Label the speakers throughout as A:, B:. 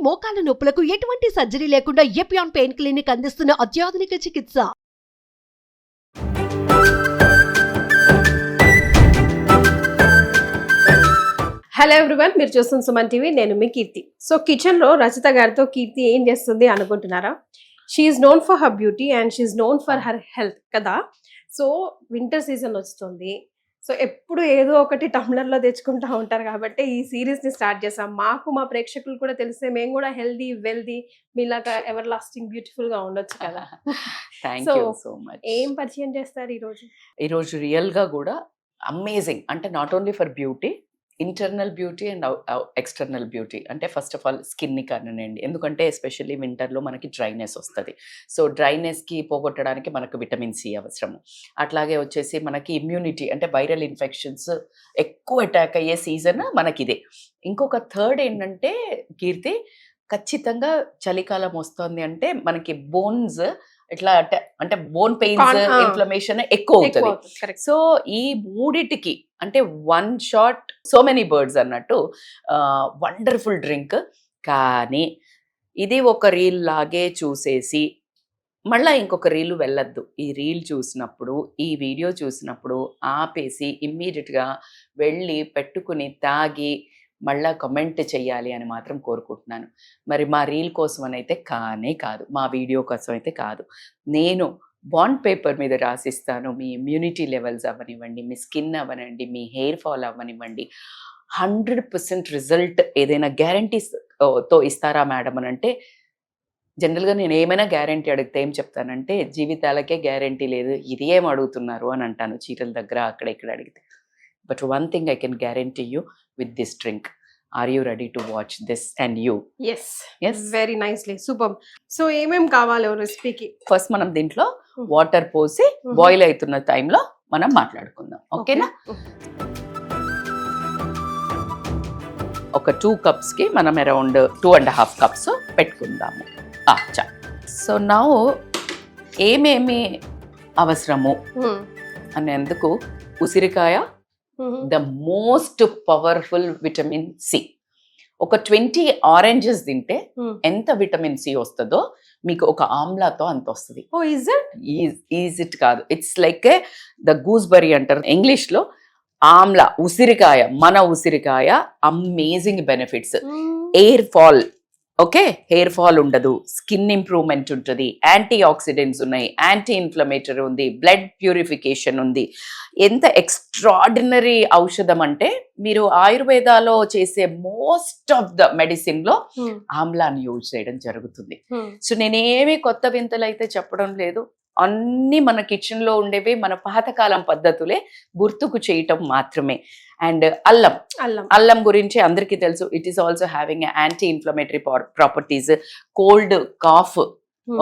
A: మోకాల నొప్పులకు ఎటువంటి సర్జరీ లేకుండా ఎపియాన్ పెయిన్ క్లినిక్ అందిస్తున్న అత్యాధునిక చికిత్స.
B: హలో ఎవ్రీవన్, మీరు చూస్తున్న సుమన్ టీవీ. నేను మీ కీర్తి. సో కిచెన్ లో రచిత గారితో కీర్తి ఏం చేస్తుంది అనుకుంటున్నారా? She known for her beauty and she known for her health కదా. సో వింటర్ సీజన్ వస్తుంది. సో ఎప్పుడు ఏదో ఒకటి టమ్లర్లో తెచ్చుకుంటా ఉంటారు కాబట్టి ఈ సిరీస్ ని స్టార్ట్ చేసాం. మాకు మా ప్రేక్షకులు కూడా తెలిస్తే మేము కూడా హెల్దీ వెల్దీ మీలాగా ఎవర్ లాస్టింగ్ బ్యూటిఫుల్ గా ఉండొచ్చు కదా.
C: So much.
B: ఏం పరిచయం చేస్తారు
C: ఈరోజు రియల్ గా కూడా అమేజింగ్. అంటే not only for beauty, internal beauty and external beauty. అంటే ఫస్ట్ ఆఫ్ ఆల్ స్కిన్ని కానివ్వండి, ఎందుకంటే ఎస్పెషల్లీ వింటర్లో మనకి డ్రైనెస్ వస్తుంది. సో డ్రైనెస్కి పోగొట్టడానికి మనకు విటమిన్ సి అవసరము. అట్లాగే వచ్చేసి మనకి ఇమ్యూనిటీ, అంటే వైరల్ ఇన్ఫెక్షన్స్ ఎక్కువ అటాక్ అయ్యే సీజన్ మనకిదే. ఇంకొక థర్డ్ ఏంటంటే కీర్తి, ఖచ్చితంగా చలికాలం వస్తుంది అంటే మనకి బోన్స్ ఇట్లా అంటే బోన్ పెయిన్స్, ఇన్ఫ్లమేషన్ ఎక్కువ అవుతుంది. సో ఈ మూడిటికి అంటే one shot so many birds అన్నట్టు వండర్ఫుల్ డ్రింక్. కానీ ఇది ఒక రీల్ లాగే చూసేసి మళ్ళీ ఇంకొక రీల్ వెళ్ళొద్దు. ఈ రీల్ చూసినప్పుడు, ఈ వీడియో చూసినప్పుడు ఆపేసి ఇమ్మీడియట్గా వెళ్ళి పెట్టుకుని తాగి మళ్ళా కమెంట్ చెయ్యాలి అని మాత్రం కోరుకుంటున్నాను. మరి మా రీల్ కోసం అని అయితే కానే కాదు, మా వీడియో కోసం అయితే కాదు. నేను బాండ్ పేపర్ మీద రాసిస్తాను. మీ ఇమ్యూనిటీ లెవెల్స్ అవ్వనివ్వండి, మీ స్కిన్ అవ్వనివ్వండి, మీ హెయిర్ ఫాల్ అవ్వనివ్వండి, 100% రిజల్ట్ ఏదైనా గ్యారంటీతో ఇస్తారా మేడం అని అంటే, జనరల్గా నేను ఏమైనా గ్యారంటీ అడిగితే ఏం చెప్తానంటే జీవితాలకే గ్యారంటీ లేదు, ఇది ఏం అడుగుతున్నారు అని అంటాను చీరల దగ్గర అక్కడ ఇక్కడ అడిగితే. But one thing I can guarantee you with this drink. Are you ready to watch this and you?
B: yes very nicely, super. So ఏమేం కావాలి రెసిపీకి?
C: ఫస్ట్ మనం దీంట్లో వాటర్ పోసి బాయిల్ అవుతున్న టైంలో మనం మాట్లాడుకుందాం, ఓకేనా? ఒక 2 కప్స్కి మనం అరౌండ్ 2.5 కప్స్ పెట్టుకుందాము. సో నా ఏమేమి అవసరము అనేందుకు, ఉసిరికాయ the most powerful vitamin C. ఒక 20 ఆరెంజెస్ తింటే ఎంత విటమిన్ సి వస్తుందో మీకు ఒక ఆమ్లాతో అంత వస్తుంది. ఈజ్ ఇట్ కాదు, ఇట్స్ లైక్ ద గూస్బెర్రీ అంటారు ఇంగ్లీష్లో. ఆమ్లా, ఉసిరికాయ, మన ఉసిరికాయ amazing benefits. Hair fall, okay, hair fall ఉండదు, స్కిన్ ఇంప్రూవ్మెంట్ ఉంటుంది, యాంటీ ఆక్సిడెంట్స్ ఉన్నాయి, యాంటీ ఇన్ఫ్లమేటరీ ఉంది, బ్లడ్ ప్యూరిఫికేషన్ ఉంది. ఎంత ఎక్స్ట్రాడినరీ ఔషధం అంటే, మీరు ఆయుర్వేదాలో చేసే మోస్ట్ ఆఫ్ ద మెడిసిన్ లో ఆమ్లాన్ని యూజ్ చేయడం జరుగుతుంది. సో నేనేమి కొత్త వింతలు అయితే చెప్పడం లేదు, అన్ని మన కిచెన్ లో ఉండేవి మన పాతకాలం పద్ధతులే గుర్తుకు చేయటం మాత్రమే. అండ్ అల్లం గురించి అందరికీ తెలుసు, it is also having anti inflammatory properties. Cold, cough,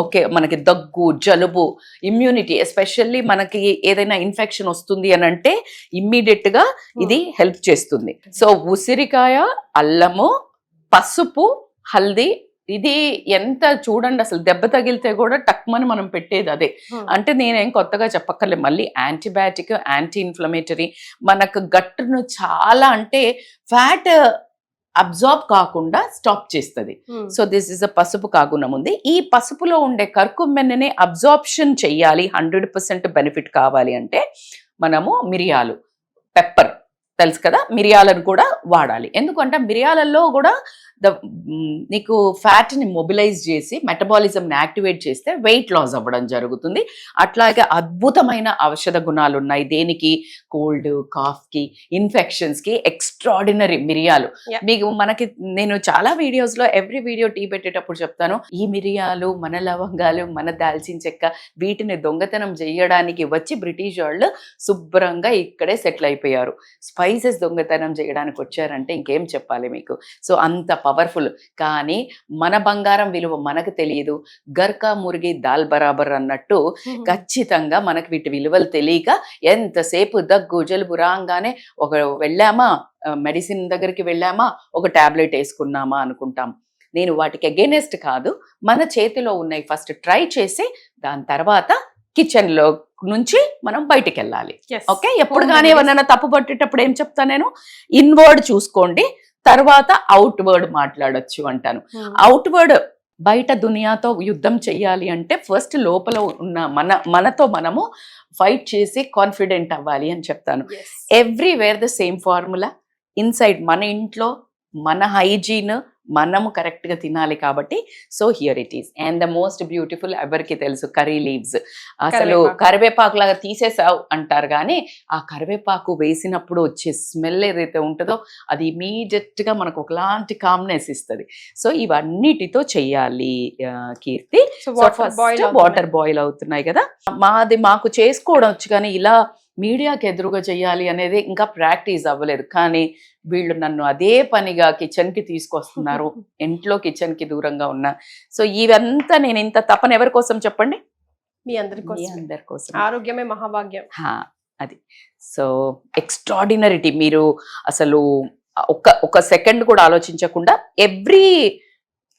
C: okay, మనకి దగ్గు, జలుబు, ఇమ్యూనిటీ, ఎస్పెషల్లీ మనకి ఏదైనా ఇన్ఫెక్షన్ వస్తుంది అని అంటే ఇమ్మీడియట్ గా ఇది హెల్ప్ చేస్తుంది. సో ఉసిరికాయ, అల్లము, పసుపు, హల్దీ, ఇది ఎంత చూడండి, అసలు దెబ్బ తగిలితే కూడా టక్మని మనం పెట్టేది అదే. అంటే నేనేం కొత్తగా చెప్పక్కర్లేదు. మళ్ళీ యాంటీబయాటిక్, యాంటీ ఇన్ఫ్లమేటరీ, మనకు గట్టును చాలా అంటే ఫ్యాట్ అబ్జార్బ్ కాకుండా స్టాప్ చేస్తుంది. సో దిస్ ఇస్ అ పసుపు కాగుణం ఉంది. ఈ పసుపులో ఉండే కర్కుమెన్ని అబ్జార్ప్షన్ చెయ్యాలి, 100% బెనిఫిట్ కావాలి అంటే మనము మిరియాలు, పెప్పర్ తెలుసు కదా, మిరియాలను కూడా వాడాలి. ఎందుకంటే మిరియాలలో కూడా నీకు ఫ్యాట్ని మొబిలైజ్ చేసి మెటబాలిజంని యాక్టివేట్ చేస్తే వెయిట్ లాస్ అవ్వడం జరుగుతుంది. అట్లాగే అద్భుతమైన ఔషధ గుణాలు ఉన్నాయి దేనికి, కోల్డ్, కాఫ్కి, ఇన్ఫెక్షన్స్కి ఎక్స్ట్రాడినరీ మిరియాలు. మీకు మనకి నేను చాలా వీడియోస్లో ఎవ్రీ వీడియో టీ పెట్టేటప్పుడు చెప్తాను, ఈ మిరియాలు, మన లవంగాలు, మన దాల్చిన చెక్క, వీటిని దొంగతనం చేయడానికి వచ్చి బ్రిటిష్ వాళ్ళు శుభ్రంగా ఇక్కడే సెటిల్ అయిపోయారు. స్పైసెస్ దొంగతనం చేయడానికి వచ్చారంటే ఇంకేం చెప్పాలి మీకు. సో అంత పవర్ఫుల్. కానీ మన బంగారం విలువ మనకు తెలియదు. గర్కా మురిగి దాల్ బరాబర్ అన్నట్టు ఖచ్చితంగా మనకు వీటి విలువలు తెలియక ఎంతసేపు దగ్గు, జలుబు రాగానే ఒక వెళ్ళామా, మెడిసిన్ దగ్గరికి వెళ్ళామా, ఒక టాబ్లెట్ వేసుకున్నామా అనుకుంటాం. నేను వాటికి అగేనెస్ట్ కాదు, మన చేతిలో ఉన్నాయి ఫస్ట్ ట్రై చేసి దాని తర్వాత కిచెన్ లో నుంచి మనం బయటికి వెళ్ళాలి. ఓకే, ఎప్పుడు కానీ ఎవరైనా తప్పు పట్టేటప్పుడు ఏం చెప్తా నేను, ఇన్వర్డ్ చూసుకోండి, తర్వాత అవుట్వర్డ్ మాట్లాడొచ్చు అంటాను. అవుట్వర్డ్ బయట దునియాతో యుద్ధం చెయ్యాలి అంటే ఫస్ట్ లోపల ఉన్న మనతో మనము ఫైట్ చేసి కాన్ఫిడెంట్ అవ్వాలి అని చెప్తాను. Everywhere the same formula. Inside మన ఇంట్లో మన హైజీన్ మనము కరెక్ట్ గా తినాలి కాబట్టి so here it is. And the most beautiful ఎవరికి తెలుసు, కర్రీ లీవ్స్. అసలు కరివేపాకు లాగా తీసేసావు అంటారు, కానీ ఆ కరివేపాకు వేసినప్పుడు వచ్చే స్మెల్ ఏదైతే ఉంటుందో అది ఇమీడియట్ గా మనకు ఒకలాంటి కామ్నెస్ ఇస్తుంది. సో ఇవన్నిటితో చెయ్యాలి కీర్తి. వాటర్ బాయిల్ అవుతున్నాయి కదా, మాకు చేసుకోవడం వచ్చు, కానీ ఇలా మీడియాకి ఎదురుగా చెయ్యాలి అనేది ఇంకా ప్రాక్టీస్ అవ్వలేదు. కానీ వీళ్ళు నన్ను అదే పనిగా కిచెన్ కి తీసుకొస్తున్నారు, ఇంట్లో కిచెన్ కి దూరంగా ఉన్నా. సో ఇవంతా నేను ఇంత తపన ఎవరి కోసం చెప్పండి?
B: మీ అందరి కోసం. ఆరోగ్యమే మహాభాగ్యం.
C: అది. సో ఎక్స్ట్రాడినరిటీ. మీరు అసలు ఒక సెకండ్ కూడా ఆలోచించకుండా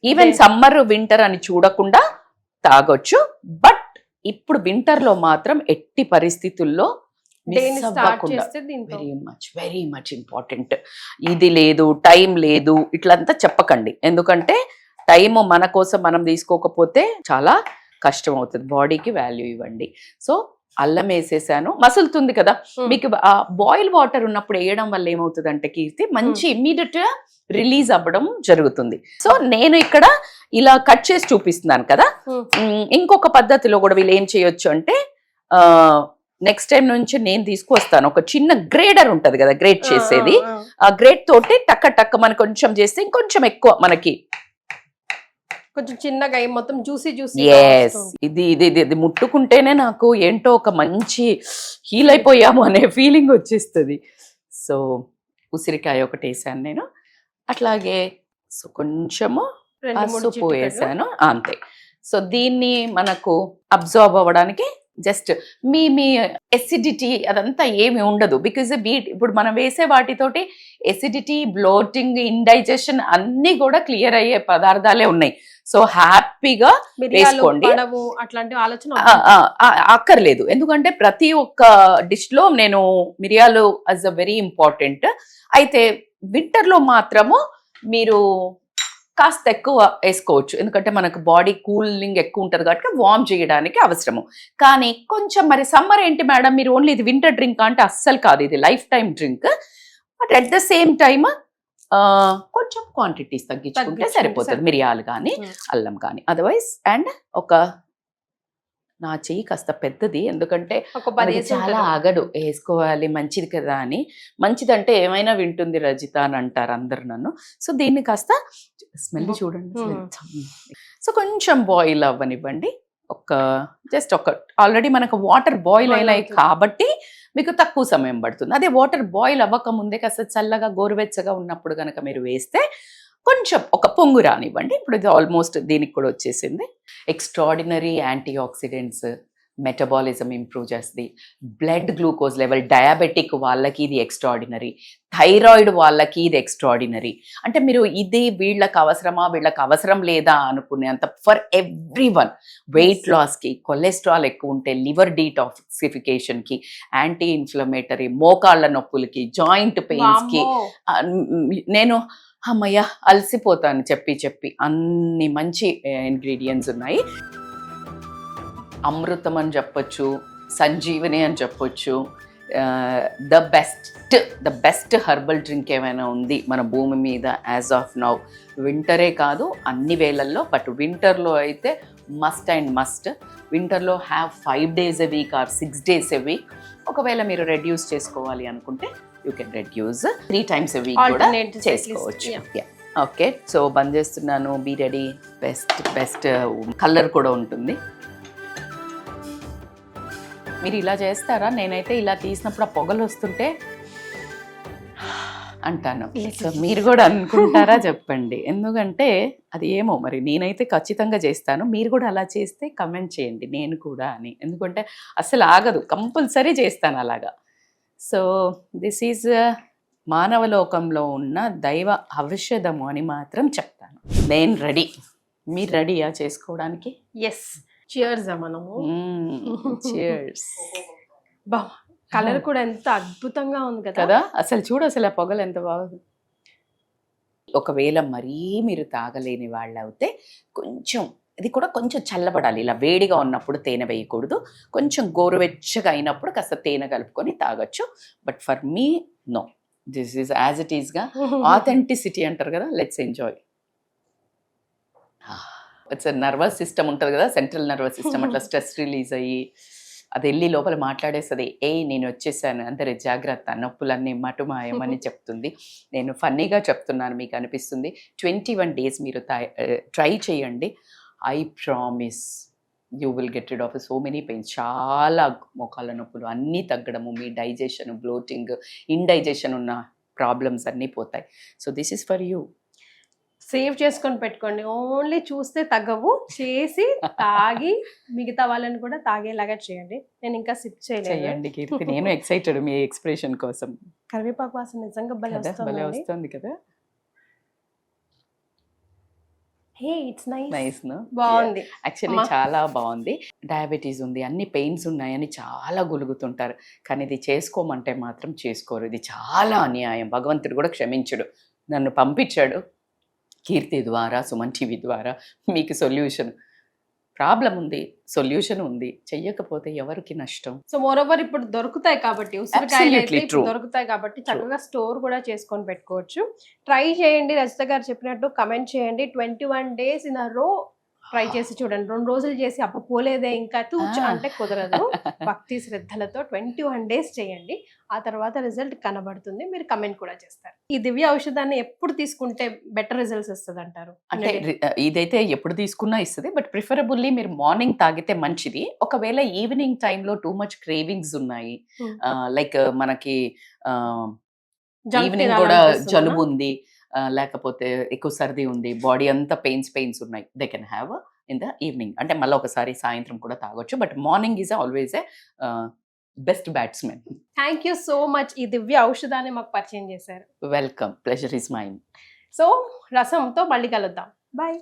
C: ఈవెన్ సమ్మర్ వింటర్ అని చూడకుండా తాగొచ్చు. బట్ ఇప్పుడు వింటర్ లో మాత్రం ఎట్టి పరిస్థితుల్లో వెరీ మచ్ ఇంపార్టెంట్. ఇది లేదు, టైం లేదు, ఇట్లంతా చెప్పకండి. ఎందుకంటే టైం మన కోసం మనం తీసుకోకపోతే చాలా కష్టం అవుతుంది. బాడీకి వాల్యూ ఇవ్వండి. సో అల్లం వేసేసాను, మసులుతుంది కదా. మీకు బాయిల్ వాటర్ ఉన్నప్పుడు వేయడం వల్ల ఏమవుతుంది అంటే కీర్తి, మంచి ఇమ్మీడియట్ గా రిలీజ్ అవ్వడం జరుగుతుంది. సో నేను ఇక్కడ ఇలా కట్ చేసి చూపిస్తున్నాను కదా. ఇంకొక పద్ధతిలో కూడా వీళ్ళు ఏం చేయొచ్చు అంటే, నెక్స్ట్ టైం నుంచి నేను తీసుకొస్తాను, ఒక చిన్న గ్రేడర్ ఉంటది కదా, గ్రేడ్ చేసేది. ఆ గ్రేడ్ తోటి టక్క మనం కొంచెం చేస్తే ఇంకొంచెం ఎక్కువ మనకి
B: కొంచెం చిన్నగా మొత్తం జ్యూసీ.
C: ఇది ముట్టుకుంటేనే నాకు ఏంటో ఒక మంచి హీల్ అయిపోయాము అనే ఫీలింగ్ వచ్చేస్తుంది. సో ఉసిరికాయ ఒకటి వేసాను నేను, అట్లాగే సో కొంచెము పసుపు వేసాను, అంతే. సో దీన్ని మనకు అబ్జర్వ్ అవ్వడానికి జస్ట్ మీ ఎసిడిటీ అదంతా ఏమి ఉండదు. బికాజ్ ఇప్పుడు మనం వేసే వాటితోటి ఎసిడిటీ, బ్లోటింగ్, ఇండైజెషన్ అన్ని కూడా క్లియర్ అయ్యే పదార్థాలే ఉన్నాయి. సో హ్యాపీగా వేసుకోండి,
B: అట్లాంటి ఆలోచన
C: అక్కర్లేదు. ఎందుకంటే ప్రతి ఒక్క డిష్ లో నేను మిరియాలు యాజ్ అ వెరీ ఇంపార్టెంట్. అయితే వింటర్ లో మాత్రము మీరు కాస్త ఎక్కువ వేసుకోవచ్చు, ఎందుకంటే మనకు బాడీ కూలింగ్ ఎక్కువ ఉంటుంది కాబట్టి వార్మ్ చేయడానికి అవసరము. కానీ కొంచెం మరి సమ్మర్ ఏంటి మేడం మీరు ఓన్లీ ఇది వింటర్ డ్రింక్ అంటే అస్సలు కాదు, ఇది life time drink. But at the same time కొంచెం క్వాంటిటీస్ తగ్గించుకుంటే సరిపోతుంది, మిరియాలు కానీ అల్లం కానీ. అదర్వైజ్ అండ్ నా చెయ్యి కాస్త పెద్దది, ఎందుకంటే చాలా ఆగడు, వేసుకోవాలి మంచిది కదా అని. మంచిదంటే ఏమైనా వింటుంది రజిత అని అంటారు అందరు నన్ను. సో దీన్ని కాస్త స్మెల్ చూడండి. సో కొంచెం బాయిల్ అవ్వనివ్వండి, జస్ట్ ఆల్రెడీ మనకు వాటర్ బాయిల్ అయినాయి కాబట్టి మీకు తక్కువ సమయం పడుతుంది. అదే వాటర్ బాయిల్ అవ్వక ముందే కాస్త చల్లగా గోరువెచ్చగా ఉన్నప్పుడు కనుక మీరు వేస్తే కొంచెం ఒక పొంగు రానివ్వండి. ఇప్పుడు ఇది ఆల్మోస్ట్ దీనికి కూడా వచ్చేసింది. Extraordinary antioxidants, metabolism improve చేస్తుంది, బ్లడ్ గ్లూకోజ్ లెవెల్, డయాబెటిక్ వాళ్ళకి ఇది ఎక్స్ట్రాడినరీ, థైరాయిడ్ వాళ్ళకి ఇది ఎక్స్ట్రాడినరీ. అంటే మీరు ఇది వీళ్ళకి అవసరమా వీళ్ళకి అవసరం లేదా అనుకునేంత ఫర్ ఎవ్రీ వన్. వెయిట్ లాస్కి, కొలెస్ట్రాల్ ఎక్కువ ఉంటే లివర్ డీటాక్సిఫికేషన్కి, యాంటీ ఇన్ఫ్లమేటరీ, మోకాళ్ళ నొప్పులకి, జాయింట్ పెయిన్స్కి. నేను అమ్మయ్య అలసిపోతాను చెప్పి అన్ని మంచి ఇంగ్రీడియంట్స్ ఉన్నాయి. అమృతం అని చెప్పొచ్చు, సంజీవని అని చెప్పొచ్చు. ద బెస్ట్ హెర్బల్ డ్రింక్ ఏమైనా ఉంది మన భూమి మీద యాజ్ ఆఫ్ నౌ. వింటరే కాదు అన్ని వేళల్లో, బట్ వింటర్లో అయితే మస్ట్ అండ్ మస్ట్. వింటర్లో have 5 days a week or 6 days a week. ఒకవేళ మీరు రెడ్యూస్ చేసుకోవాలి అనుకుంటే you can reduce 3 times a week కూడా చేసుకోవచ్చు. ఓకే, సో బంద్ చేస్తున్నాను. Be ready. బెస్ట్ కలర్ కూడా ఉంటుంది. మీరు ఇలా చేస్తారా? నేనైతే ఇలా తీసినప్పుడు ఆ పొగలు వస్తుంటే అంటాను. సో మీరు కూడా అనుకుంటారా చెప్పండి, ఎందుకంటే అది ఏమో మరి నేనైతే ఖచ్చితంగా చేస్తాను. మీరు కూడా అలా చేస్తే కమెంట్ చేయండి నేను కూడా అని, ఎందుకంటే అసలు ఆగదు, కంపల్సరీ చేస్తాను అలాగా. సో దిస్ ఈజ్ మానవలోకంలో ఉన్న దైవ ఔషధము అని మాత్రం చెప్తాను. నేను రెడీ, మీరు రెడీయా చేసుకోవడానికి?
B: ఎస్, చియర్స్ మనము.
C: చియర్స్.
B: బా, కలర్ కూడా ఎంత అద్భుతంగా ఉంది
C: కదా. అసలు చూడు, అసలు ఆ పొగలు ఎంత బాగుంది. ఒకవేళ మరీ మీరు తాగలేని వాళ్ళు అయితే కొంచెం ఇది కూడా కొంచెం చల్లబడాలి. ఇలా వేడిగా ఉన్నప్పుడు తేనె వేయకూడదు. కొంచెం గోరువెచ్చగా అయినప్పుడు కాస్త తేనె కలుపుకొని తాగొచ్చు. But for me no, this is as it ఈస్గా ఆథెంటిసిటీ అంటారు కదా, let's enjoy. It's nervous system ఉంటుంది కదా, సెంట్రల్ నర్వస్ సిస్టమ్ అట్లా స్ట్రెస్ రిలీజ్ అయ్యి అది వెళ్ళి లోపల మాట్లాడేస్తుంది, నేను వచ్చేసాను అందరి జాగ్రత్త, నొప్పులన్నీ మటుమాయమని చెప్తుంది. నేను ఫన్నీగా చెప్తున్నాను, మీకు అనిపిస్తుంది. 21 days మీరు ట్రై చేయండి. I promise you will get rid of so many pains. చాలా మోకాళ్ళ నొప్పులు అన్నీ తగ్గడము, మీ డైజెషన్, బ్లోటింగ్, ఇండైజెషన్ ఉన్న ప్రాబ్లమ్స్ అన్నీ పోతాయి. So this is for you.
B: Save చేసుకొని పెట్టుకోండి. ఓన్లీ చూస్తే తగ్గవు, చేసి తాగి మిగతా వాళ్ళని కూడా తాగేలాగా చేయండి. నేను ఇంకా సిప్
C: చేయండి కీర్తి, నేను ఎక్సైటెడ్ మీ ఎక్స్ప్రెషన్ కోసం.
B: కరివేపాకు వాసన నిజంగా భలే
C: వస్తుంది కదా.
B: హే, ఇట్స్ నైస్.
C: నైస్ నో,
B: బాగుంది.
C: యాక్చువల్లీ చాలా బాగుంది. డయాబెటీస్ ఉంది, అన్ని పెయిన్స్ ఉన్నాయని చాలా గులుగుతుంటారు, కానీ ఇది చేసుకోమంటే మాత్రం చేసుకోరు. ఇది చాలా అన్యాయం. భగవంతుడు కూడా క్షమించడు. నన్ను పంపించాడు కీర్తి ద్వారా, సుమన్ టీవీ ద్వారా మీకు సొల్యూషన్. ప్రాబ్లం ఉంది, సొల్యూషన్ ఉంది, చెయ్యకపోతే ఎవరికి నష్టం.
B: సో మోర్ ఓవర్ ఇప్పుడు దొరుకుతాయి కాబట్టి, ఉసిరికాయలు అయితే
C: Absolutely
B: ఇప్పుడు
C: true.
B: దొరుకుతాయి కాబట్టి చక్కగా స్టోర్ కూడా చేసుకొని పెట్టుకోవచ్చు. ట్రై చేయండి, రజిత గారు చెప్పినట్టు కమెంట్ చేయండి. 21 days ఇన్ అ రో ట్రై చేసి చూడండి. 2 రోజులు చేసి అప్ప పోలేదే ఇంకా తూచు అంటే కుదరదు. భక్తి శ్రద్ధలతో 21 days చేయండి. ఆ తర్వాత రిజల్ట్ కనబడుతుంది, మీరు కమెంట్ కూడా చేస్తారు. ఈ దివ్య ఔషధాన్ని ఎప్పుడు తీసుకుంటే బెటర్ రిజల్ట్స్ వస్తుంది అంటారు?
C: అంటే ఇదైతే ఎప్పుడు తీసుకున్నా ఇస్తుంది, బట్ ప్రిఫరబుల్లీ మీరు మార్నింగ్ తాగితే మంచిది. ఒకవేళ ఈవినింగ్ టైంలో టూ మచ్ క్రేవింగ్స్ ఉన్నాయి, లైక్ మనకి ఈవినింగ్ కూడా జలుబు ఉంది, లేకపోతే ఎక్కువ సర్ది ఉంది, బాడీ అంతా పెయిన్స్ ఉన్నాయి, they can have in the evening. అంటే మళ్ళీ ఒకసారి సాయంత్రం కూడా తాగొచ్చు, but morning is always a best batsmen.
B: Thank you so much. ఈ దివ్య ఔషధాన్ని మాకు పరిచయం చేశారు.
C: Welcome, pleasure is mine.
B: So రసంతో మళ్ళీ కలుద్దాం. బాయ్.